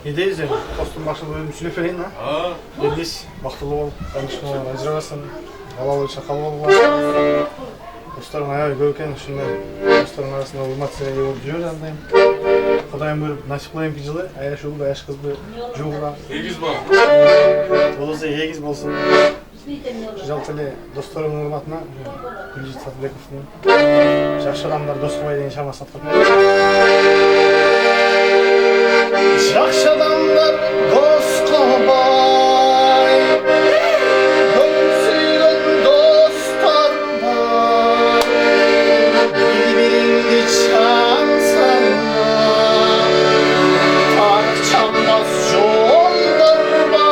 Nedeyiz yani? Postun başında böyle müsülü falan ha? Nedeyiz? Baktılı ol, tanışma ol, acıramasın. Alalı çakal ol. Dostların ayağı görken şundan dostların arasında hurmat sene iyi olup diyor andayım. Kudayım böyle nasiplayayım ki жылы, аяш oğul, аяш kız bir жуğla. Egiz bol. Olursa egiz bolsun. Жалпы досторымның hurmatına Gülcet Satbekov'un Жақсы адамдар дос болмай деген шамасы атқып. Жақсы адамдар дос болмай, гүл сүйген достар бар. Бір-біріңді шансаңа, тақ чамбас жолдар бар.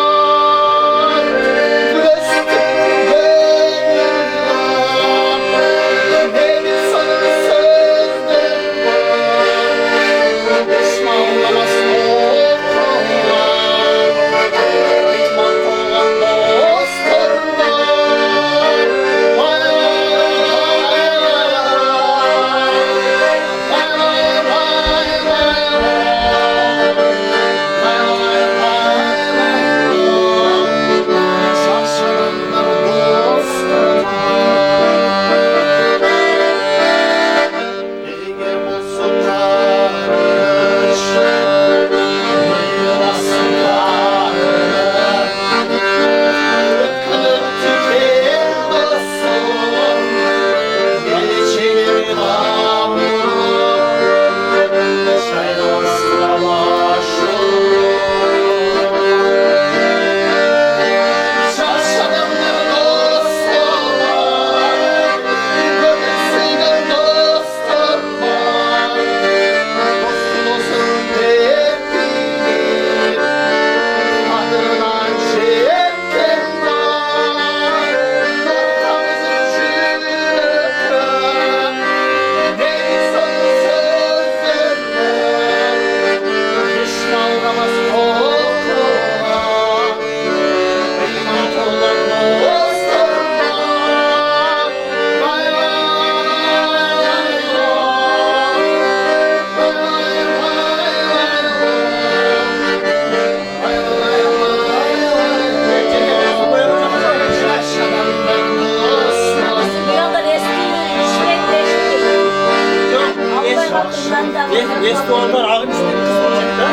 Restoranlar ağın üstüne kısılacak da.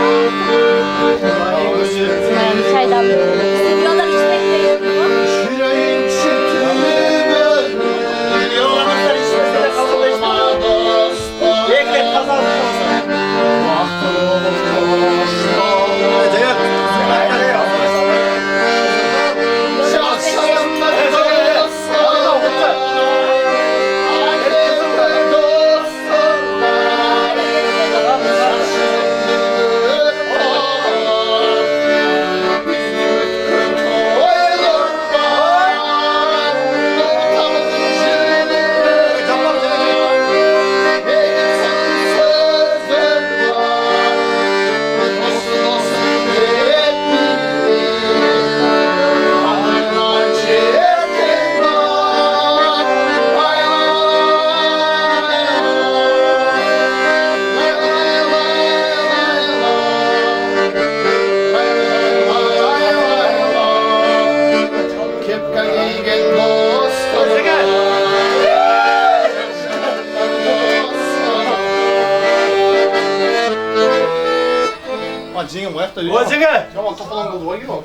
Çaydan Stüdyodan içmek de yapıyor. Yüreğin çekimi Yollamaklar içmesi de kazanlaştı. Beklet kazandı. Жеңем аяқта О, жеңе! Жаман топалаң болды ғой.